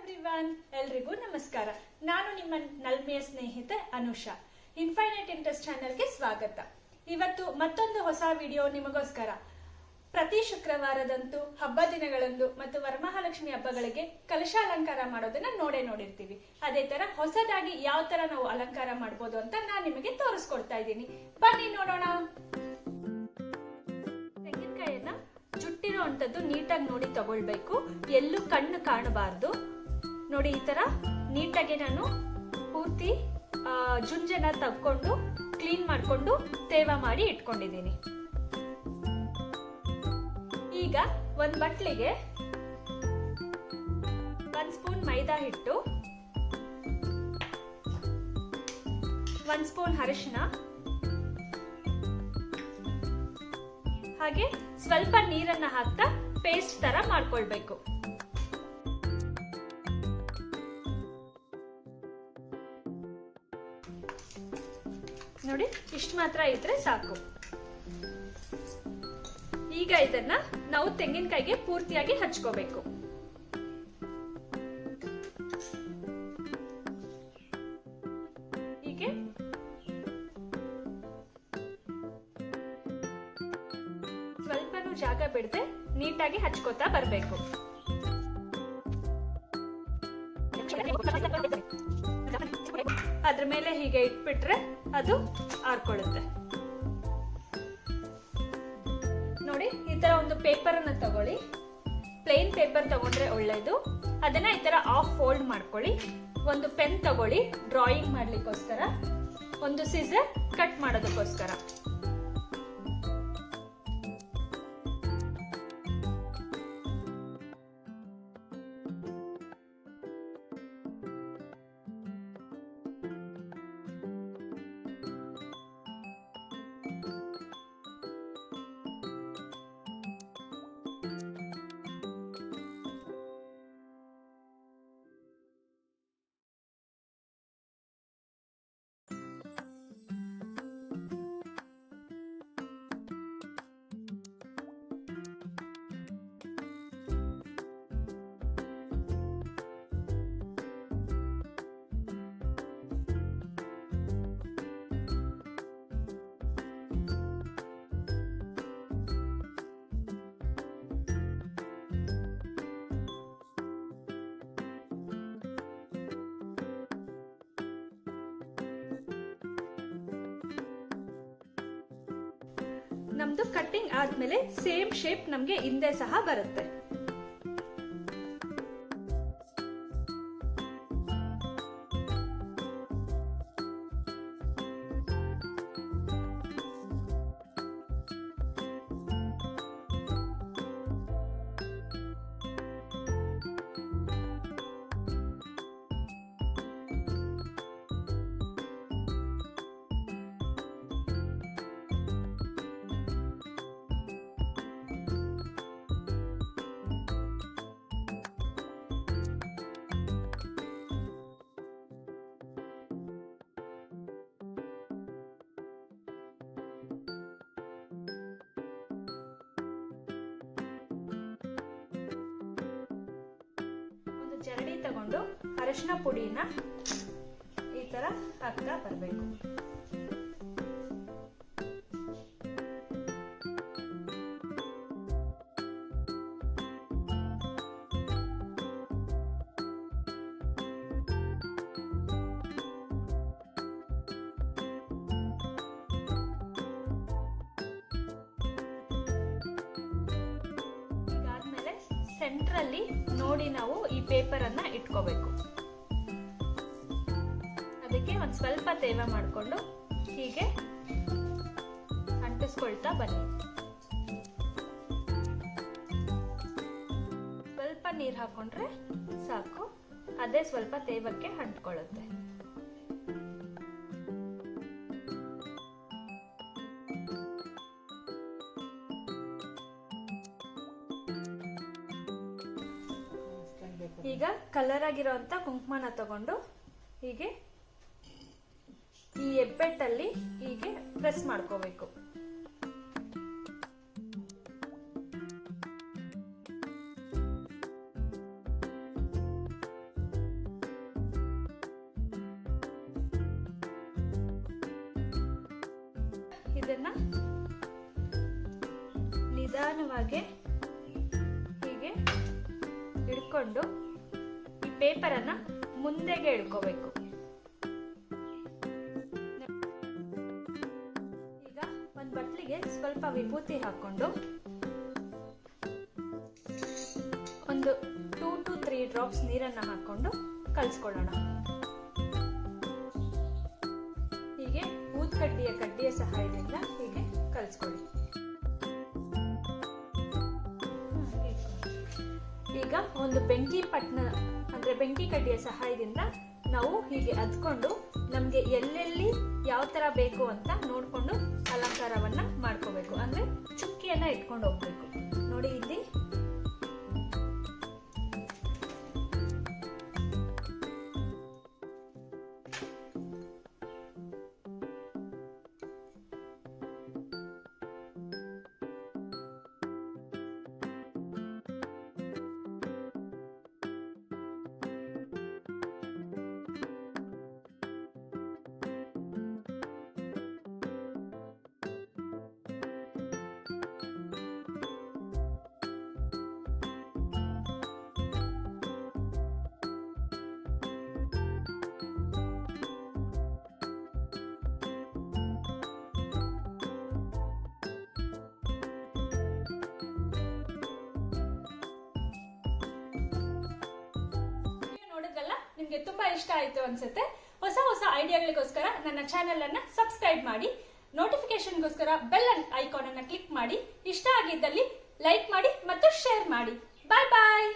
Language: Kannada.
ಎವ್ರಿವನ್, ಎಲ್ರಿಗೂ ನಮಸ್ಕಾರ. ನಾನು ನಿಮ್ಮ ನಲ್ಮೆಯ ಸ್ನೇಹಿತೆ ಅನುಷಾ. ಇನ್ಫೈನೈಟ್ ಇಂಟ್ರೆಸ್ಟ್ ಚಾನೆಲ್ಗೆ ಸ್ವಾಗತ. ಇವತ್ತು ಮತ್ತೊಂದು ಹೊಸ ವಿಡಿಯೋ ನಿಮಗೋಸ್ಕರ. ಪ್ರತಿ ಶುಕ್ರವಾರದಂತೂ ಹಬ್ಬ ದಿನಗಳಂದು ಮತ್ತು ವರಮಹಾಲಕ್ಷ್ಮಿ ಹಬ್ಬಗಳಿಗೆ ಕಲಶಾಲಂಕಾರ ಮಾಡೋದನ್ನ ನೋಡಿರ್ತೀವಿ. ಅದೇ ತರ ಹೊಸದಾಗಿ ಯಾವ ತರ ನಾವು ಅಲಂಕಾರ ಮಾಡಬಹುದು ಅಂತ ನಾನು ನಿಮಗೆ ತೋರಿಸ್ಕೊಡ್ತಾ ಇದ್ದೀನಿ. ಬನ್ನಿ ನೋಡೋಣ. ತೆಂಗಿನಕಾಯಿಯನ್ನ ಜುಟ್ಟಿರೋ ಅಂತದ್ದು ನೀಟಾಗಿ ನೋಡಿ ತಗೊಳ್ಬೇಕು. ಎಲ್ಲೂ ಕಣ್ಣು ಕಾಣಬಾರ್ದು. ನೋಡಿ, ಈ ತರ ನೀಟಾಗಿ ನಾನು ಪೂರ್ತಿ ಜುಂಜನ ತಕ್ಕೊಂಡು ಕ್ಲೀನ್ ಮಾಡ್ಕೊಂಡು ತೇವ ಮಾಡಿ ಇಟ್ಕೊಂಡಿದ್ದೀನಿ. ಈಗ ಒಂದ್ ಬಟ್ಲಿಗೆ 1 ಸ್ಪೂನ್ ಮೈದಾ ಹಿಟ್ಟು, 1 ಸ್ಪೂನ್ ಅರಿಶಿನ, ಹಾಗೆ ಸ್ವಲ್ಪ ನೀರನ್ನ ಹಾಕ್ತಾ ಪೇಸ್ಟ್ ತರ ಮಾಡ್ಕೊಳ್ಬೇಕು. ನೋಡಿ, ಇಷ್ಟು ಮಾತ್ರ ಇದ್ರೆ ಸಾಕು. ಈಗ ಇದನ್ನ ನಾವು ತೆಂಗಿನಕಾಯಿಗೆ ಪೂರ್ತಿಯಾಗಿ ಹಚ್ಕೋಬೇಕು. ಹೀಗೆ ಸ್ವಲ್ಪನೂ ಜಾಗ ಬಿಡದೆ ನೀಟಾಗಿ ಹಚ್ಕೋತಾ ಬರ್ಬೇಕು. ಅದ್ರ ಮೇಲೆ ಹೀಗೆ ಇಟ್ಬಿಟ್ರೆ ಅದು ಆರ್ಕೊಳ್ಳುತ್ತೆ. ನೋಡಿ, ಈ ತರ ಒಂದು ಪೇಪರ್ ಅನ್ನ ತಗೊಳ್ಳಿ. ಪ್ಲೇನ್ ಪೇಪರ್ ತಗೊಂಡ್ರೆ ಒಳ್ಳೇದು. ಅದನ್ನ ಈ ತರ ಆಫ್ ಫೋಲ್ಡ್ ಮಾಡ್ಕೊಳ್ಳಿ. ಒಂದು ಪೆನ್ ತಗೊಳ್ಳಿ ಡ್ರಾಯಿಂಗ್ ಮಾಡ್ಲಿಕ್ಕೋಸ್ಕರ, ಒಂದು ಸಿಸರ್ ಕಟ್ ಮಾಡೋದಕ್ಕೋಸ್ಕರ. ನಮ್ದು ಕಟ್ಟಿಂಗ್ ಆದ್ಮೇಲೆ ಸೇಮ್ ಶೇಪ್ ನಮ್ಗೆ ಹಿಂದೆ ಸಹ ಬರುತ್ತೆ. ಜರಡಿ ತಗೊಂಡು ಅರಿಶಿನ ಪುಡಿನ ಈ ತರ ಹಾಕ್ತಾ ಬರಬೇಕು. ಸೆಂಟ್ರಲ್ಲಿ ನೋಡಿ ನಾವು ಈ ಪೇಪರ್ ಅನ್ನ ಇಟ್ಕೋಬೇಕು. ಅದಕ್ಕೆ ಒಂದ್ ಸ್ವಲ್ಪ ತೇವ ಮಾಡಿಕೊಂಡು ಹೀಗೆ ಅಂಟಿಸ್ಕೊಳ್ತಾ ಬನ್ನಿ. ಸ್ವಲ್ಪ ನೀರ್ ಹಾಕೊಂಡ್ರೆ ಸಾಕು, ಅದೇ ಸ್ವಲ್ಪ ತೇವಕ್ಕೆ ಅಂಟ್ಕೊಳ್ಳುತ್ತೆ. ಈಗ ಕಲರ್ ಆಗಿರೋಂತ ಕುಂಕುಮನ ತಗೊಂಡು ಹೀಗೆ ಈ ಹೆಬ್ಬೆಟ್ಟಲ್ಲಿ ಹೀಗೆ ಪ್ರೆಸ್ ಮಾಡ್ಕೋಬೇಕು. ಇದನ್ನ ನಿಧಾನವಾಗಿ ಹೀಗೆ ಹಿಡ್ಕೊಂಡು ಈ ಪೇಪರ್ ಅನ್ನ ಮುಂದೆಗೆ ಇಳ್ಕೋಬೇಕು. ಈಗ ಒಂದು ಬಟ್ಲಿಗೆ ಸ್ವಲ್ಪ ವಿಭೂತಿ ಹಾಕೊಂಡು ಒಂದು 2 to 3 ಡ್ರಾಪ್ಸ್ ನೀರನ್ನ ಹಾಕೊಂಡು ಕಲ್ಸ್ಕೊಳ್ಳೋಣ. ಹೀಗೆ ಕಡ್ಡಿಯ ಸಹಾಯದಿಂದ ಹೀಗೆ ಕಲ್ಸ್ಕೊಳ್ಳಿ. ಈಗ ಒಂದು ಬೆಂಕಿ ಪಟ್ನ ಅಂದ್ರೆ ಬೆಂಕಿ ಕಡ್ಡಿಯ ಸಹಾಯದಿಂದ ನಾವು ಹೀಗೆ ಅದ್ಕೊಂಡು ನಮ್ಗೆ ಎಲ್ಲೆಲ್ಲಿ ಯಾವ ತರ ಬೇಕು ಅಂತ ನೋಡ್ಕೊಂಡು ಅಲಂಕಾರವನ್ನ ಮಾಡ್ಕೋಬೇಕು. ಅಂದ್ರೆ ಚುಕ್ಕಿಯನ್ನ ಇಟ್ಕೊಂಡು ಹೋಗ್ಬೇಕು. ನೋಡಿ ಇಲ್ಲಿ ನಿಮ್ಗೆ ತುಂಬಾ ಇಷ್ಟ ಆಯ್ತು ಅನ್ಸುತ್ತೆ. ಹೊಸ ಹೊಸ ಐಡಿಯಾಗಳಿಗೋಸ್ಕರ ನನ್ನ ಚಾನೆಲ್ ಅನ್ನ ಸಬ್ಸ್ಕ್ರೈಬ್ ಮಾಡಿ, ನೋಟಿಫಿಕೇಶನ್ಗೋಸ್ಕರ ಬೆಲ್ ಐಕಾನ್ ಅನ್ನ ಕ್ಲಿಕ್ ಮಾಡಿ, ಇಷ್ಟ ಆಗಿದ್ದಲ್ಲಿ ಲೈಕ್ ಮಾಡಿ ಮತ್ತು ಶೇರ್ ಮಾಡಿ. ಬಾಯ್ ಬಾಯ್.